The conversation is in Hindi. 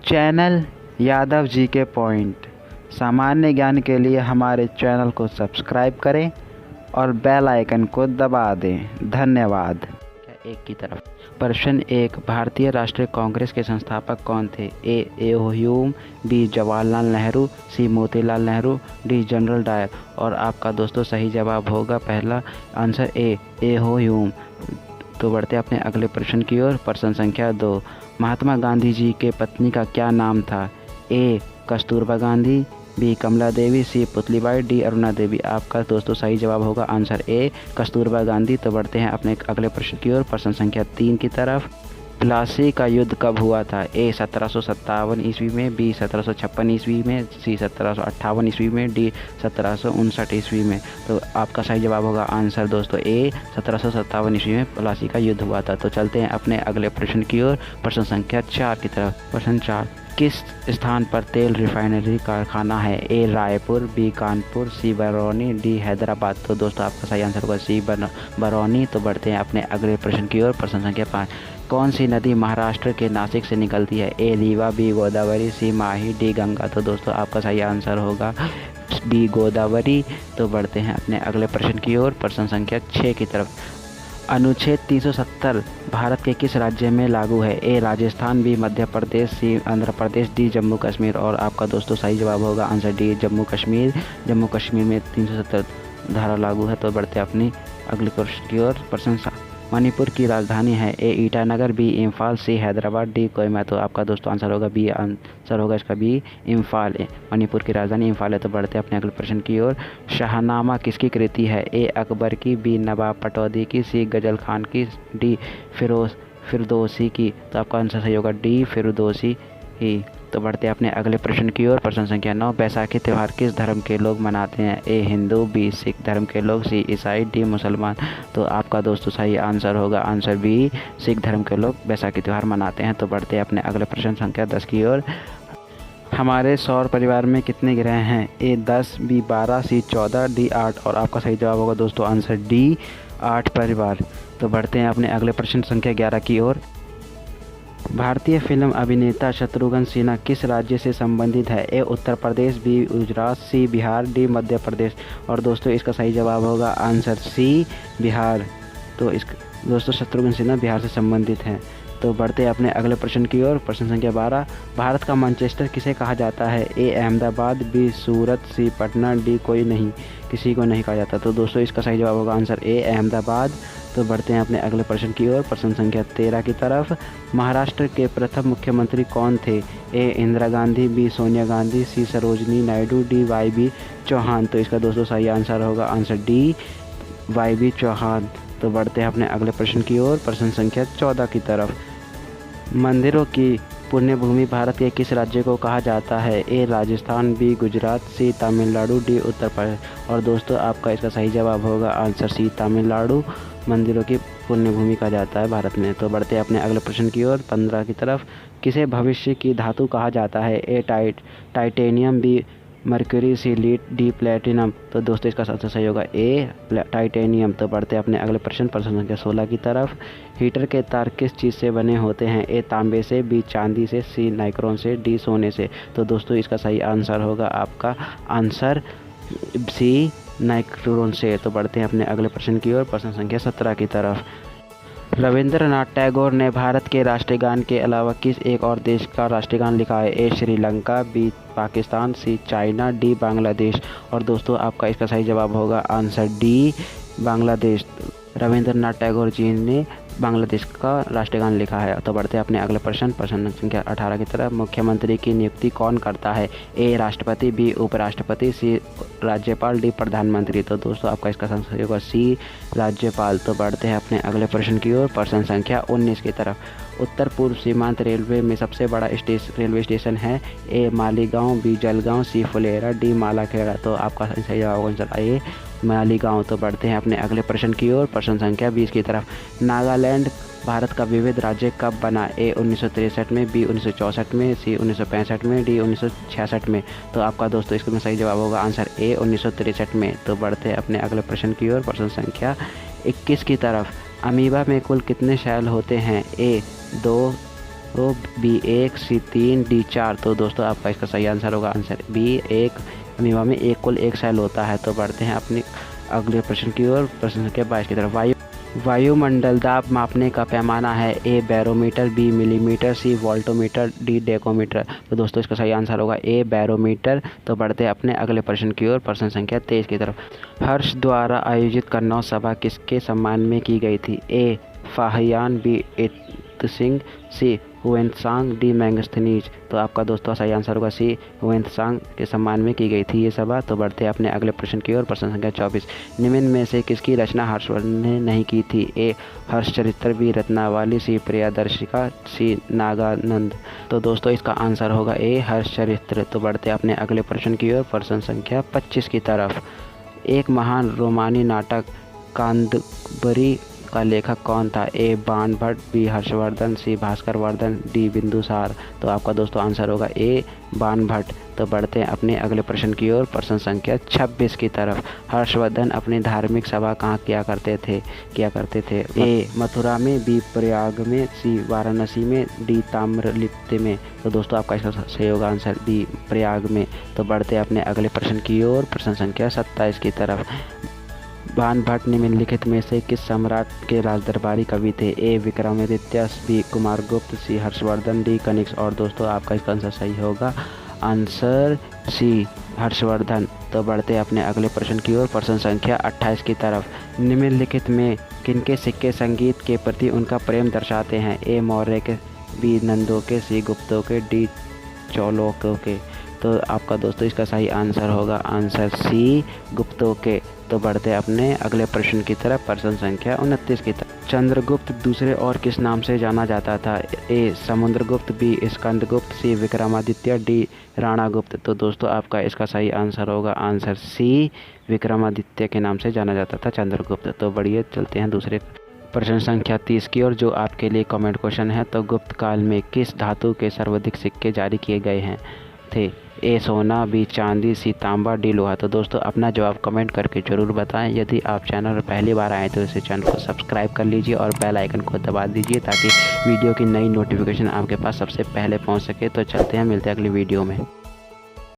चैनल यादव जी के पॉइंट। सामान्य ज्ञान के लिए हमारे चैनल को सब्सक्राइब करें और बेल आइकन को दबा दें। धन्यवाद। एक की तरफ प्रश्न 1, भारतीय राष्ट्रीय कांग्रेस के संस्थापक कौन थे? A Hume, B Jawaharlal Nehru, C Motilal Nehru, D general Dyer. और आपका दोस्तों सही जवाब होगा पहला आंसर ए ह्यूम। तो बढ़ते अपने अगले प्रश्न की ओर। प्रश्न संख्या 2, महात्मा गांधी जी के पत्नी का क्या नाम था? ए कस्तूरबा गांधी, बी कमला देवी, सी पुतलीबाई, डी अरुणा देवी। आपका दोस्तों सही जवाब होगा आंसर ए कस्तूरबा गांधी। तो बढ़ते हैं अपने अगले प्रश्न की ओर। प्रश्न संख्या 3 की तरफ। प्लासी का युद्ध कब हुआ था? ए 1757 ईस्वी में, बी 1756 ईस्वी में, सी 1758 ईस्वी में, डी 1759 ईस्वी में। तो आपका सही जवाब होगा आंसर दोस्तों ए 1757 ईस्वी में प्लासी का युद्ध हुआ था। तो चलते हैं अपने अगले प्रश्न की ओर। प्रश्न संख्या 4 की तरफ। प्रश्न 4, किस स्थान पर तेल रिफाइनरी कारखाना है? ए रायपुर, बी कानपुर, सी बरौनी, डी हैदराबाद। तो दोस्तों आपका सही आंसर होगा सी बरौनी। तो बढ़ते हैं अपने अगले प्रश्न की ओर। प्रश्न संख्या 5, कौन सी नदी महाराष्ट्र के नासिक से निकलती है? ए रीवा, बी गोदावरी, सी माही, डी गंगा। तो दोस्तों आपका सही आंसर होगा बी गोदावरी। तो बढ़ते हैं अपने अगले प्रश्न की ओर। प्रश्न संख्या 6 की तरफ। अनुच्छेद 370 भारत के किस राज्य में लागू है? ए राजस्थान, बी मध्य प्रदेश, सी आंध्र प्रदेश, डी जम्मू कश्मीर। और आपका दोस्तों सही जवाब होगा आंसर डी जम्मू कश्मीर। जम्मू कश्मीर में 370 धारा लागू है। तो बढ़ते अपनी अगले प्रश्न की ओर। प्रश्न 7, मणिपुर की राजधानी है? ए ईटानगर, बी इम्फाल, सी हैदराबाद, डी कोहिमा। तो आपका दोस्तों आंसर होगा बी, आंसर होगा इसका बी इम्फाल। मणिपुर की राजधानी इम्फाल है। तो बढ़ते अपने अगले प्रश्न की ओर। शाहनामा किसकी कृति है? ए अकबर की, बी नवाब पटौदी की, सी गजल खान की, डी फिरदौसी की। तो आपका आंसर सही होगा डी फिरदौसी ही। तो बढ़ते अपने अगले प्रश्न की ओर। प्रश्न संख्या 9, बैसाखी त्यौहार किस धर्म के लोग मनाते हैं? ए हिंदू, बी सिख धर्म के लोग, सी ईसाई, डी मुसलमान। तो आपका दोस्तों सही आंसर होगा आंसर बी, सिख धर्म के लोग बैसाखी त्यौहार मनाते हैं। तो बढ़ते अपने अगले प्रश्न संख्या 10 की ओर। हमारे सौर परिवार में कितने ग्रह हैं? ए 10, बी 12, सी 14, डी 8। और आपका सही जवाब होगा दोस्तों आंसर डी 8 परिवार। तो बढ़ते हैं अपने अगले प्रश्न संख्या 11 की ओर। भारतीय फिल्म अभिनेता शत्रुघ्न सिन्हा किस राज्य से संबंधित है? ए उत्तर प्रदेश, बी गुजरात, सी बिहार, डी मध्य प्रदेश। और दोस्तों इसका सही जवाब होगा आंसर सी बिहार। तो इस दोस्तों शत्रुघ्न सिन्हा बिहार से संबंधित हैं। तो बढ़ते अपने अगले प्रश्न की ओर। प्रश्न संख्या 12, भारत का मैनचेस्टर किसे कहा जाता है? ए अहमदाबाद, बी सूरत, सी पटना, डी कोई नहीं, किसी को नहीं कहा जाता। तो दोस्तों इसका सही जवाब होगा आंसर ए अहमदाबाद। तो बढ़ते हैं अपने अगले प्रश्न की ओर। प्रश्न संख्या 13 की तरफ। महाराष्ट्र के प्रथम मुख्यमंत्री कौन थे? ए इंदिरा गांधी, बी सोनिया गांधी, सी सरोजनी नायडू, डी वाई.बी. चौहान। तो इसका दोस्तों सही आंसर होगा आंसर डी वाई.बी. चौहान। तो बढ़ते हैं अपने अगले प्रश्न की ओर। प्रश्न संख्या 14 की तरफ। मंदिरों की पुण्य भूमि भारत के किस राज्य को कहा जाता है? ए राजस्थान, बी गुजरात, सी तमिलनाडु, डी उत्तर प्रदेश। और दोस्तों आपका इसका सही जवाब होगा आंसर सी तमिलनाडु मंदिरों की पुण्य भूमि कहा जाता है भारत में। तो बढ़ते अपने अगले प्रश्न की ओर 15 की तरफ। किसे भविष्य की धातु कहा जाता है? ए टाइटेनियम, बी मर्क्यूरी, सी लीड, डी प्लेटिनम। तो दोस्तों इसका सबसे सही होगा ए टाइटेनियम। तो बढ़ते अपने अगले प्रश्न संख्या 16 की तरफ। हीटर के तार किस चीज़ से बने होते हैं? ए तांबे से, बी चांदी से, सी नाइक्रोन से, डी सोने से। तो दोस्तों इसका सही आंसर होगा आपका आंसर सी नाइक्रोन से। तो बढ़ते हैं अपने अगले प्रश्न की ओर। प्रश्न संख्या 17 की तरफ। रविंद्रनाथ टैगोर ने भारत के राष्ट्रगान के अलावा किस एक और देश का राष्ट्रगान लिखा है? ए श्रीलंका, बी पाकिस्तान, सी चाइना, डी बांग्लादेश। और दोस्तों आपका इसका सही जवाब होगा आंसर डी बांग्लादेश। रविंद्रनाथ टैगोर जी ने बांग्लादेश का राष्ट्रगान लिखा है। तो बढ़ते अपने अगले प्रश्न संख्या 18 की तरफ। मुख्यमंत्री की नियुक्ति कौन करता है? ए राष्ट्रपति, बी उपराष्ट्रपति, सी राज्यपाल, डी प्रधानमंत्री। तो दोस्तों आपका इसका सही होगा सी राज्यपाल। तो बढ़ते हैं अपने अगले प्रश्न की ओर। प्रश्न संख्या 19 की तरफ। उत्तर पूर्व सीमांत रेलवे में सबसे बड़ा रेलवे स्टेशन है? ए मालीगांव, बी जलगांव, सी फुलेरा, डी मालाखेड़ा। तो आपका सही जवाब आंसर ए मालीगांव। तो बढ़ते हैं अपने अगले प्रश्न की ओर। प्रश्न संख्या 20 की तरफ। नागालैंड भारत का विविध राज्य कब बना? ए 1963 में, बी 1964 में, सी 1965 में, डी 1966 में। तो आपका दोस्तों इसमें सही जवाब होगा आंसर ए 1963 में। तो बढ़ते हैं अपने अगले प्रश्न की ओर। प्रश्न संख्या 21 की तरफ। अमीबा में कुल कितने शैल होते हैं? ए 2, तो बी 1, सी 3, डी 4। तो दोस्तों आपका इसका सही आंसर होगा आंसर बी 1। अमीबा में एक कुल एक सेल होता है। तो बढ़ते हैं अपने अगले प्रश्न की ओर, प्रश्न संख्या 22 की तरफ। वायुमंडल दाब मापने का पैमाना है ए बैरोमीटर, बी मिलीमीटर, सी वोल्टोमीटर, डी डेकोमीटर। तो दोस्तों इसका सही आंसर होगा ए बैरोमीटर। तो बढ़ते हैं अपने अगले प्रश्न की ओर, प्रश्न संख्या 23 की तरफ। हर्ष द्वारा आयोजित कन्नौज सभा किसके सम्मान में की गई थी? ए फाहियान, बी इत्सिंग, सी हुएनत्सांग, डी मेगास्थनीज। तो आपका दोस्तों सही आंसर होगा सी हुएनत्सांग के सम्मान में की गई थी ये सभा। तो बढ़ते हैं अपने अगले प्रश्न की ओर, प्रश्न संख्या 24। निम्न में से किसकी रचना हर्षवर्धन ने नहीं की थी? ए हर्षचरित्र, बी रत्नावली, सी प्रियदर्शिका, सी नागानंद। तो दोस्तों इसका आंसर होगा ए हर्षचरित्र। तो बढ़ते हैं अपने अगले प्रश्न की ओर, प्रश्न संख्या 25 की तरफ। एक महान रोमानी नाटक कादंबरी का लेखक कौन था? ए बाणभट्ट, बी हर्षवर्धन, सी भास्कर वर्धन, डी बिंदुसार। तो आपका दोस्तों आंसर होगा ए बाणभट्ट। तो बढ़ते हैं अपने अगले प्रश्न की ओर, प्रश्न संख्या 26 की तरफ। हर्षवर्धन अपनी धार्मिक सभा कहाँ किया करते थे? ए मथुरा में, बी प्रयाग में, सी वाराणसी में, डी ताम्रलिप्ति में। तो दोस्तों आपका इसका सही होगा आंसर बी प्रयाग में। तो बढ़ते हैं अपने अगले प्रश्न की ओर, प्रश्न संख्या 27 की तरफ। बाणभट्ट निम्नलिखित में से किस सम्राट के राजदरबारी कवि थे? ए विक्रमादित्य, बी कुमारगुप्त, सी हर्षवर्धन, डी कनिष्क। और दोस्तों आपका इसका आंसर सही होगा आंसर सी हर्षवर्धन। तो बढ़ते अपने अगले प्रश्न की ओर, प्रश्न संख्या 28 की तरफ। निम्नलिखित में किनके सिक्के संगीत के प्रति उनका प्रेम दर्शाते हैं? ए मौर्य के, बी नंदों के, सी गुप्तों के, डी चौलोकों के। तो आपका दोस्तों इसका सही आंसर होगा आंसर सी गुप्तों के। तो बढ़ते अपने अगले प्रश्न की तरफ, प्रश्न संख्या 29 की तरफ। चंद्रगुप्त दूसरे और किस नाम से जाना जाता था? ए समुद्रगुप्त, बी स्कंदगुप्त, सी विक्रमादित्य, डी राणागुप्त। तो दोस्तों आपका इसका सही आंसर होगा आंसर सी विक्रमादित्य के नाम से जाना जाता था चंद्रगुप्त। तो बढ़िए चलते हैं दूसरे प्रश्न संख्या 30 की ओर, जो आपके लिए कमेंट क्वेश्चन है। तो गुप्त काल में किस धातु के सर्वाधिक सिक्के जारी किए गए थे? ए सोना, बी चांदी, सी तांबा, डी लोहा। तो दोस्तों अपना जवाब कमेंट करके ज़रूर बताएं। यदि आप चैनल पर पहली बार आए तो इसे चैनल को सब्सक्राइब कर लीजिए और बेल आइकन को दबा दीजिए ताकि वीडियो की नई नोटिफिकेशन आपके पास सबसे पहले पहुंच सके। तो चलते हैं, मिलते हैं अगली वीडियो में।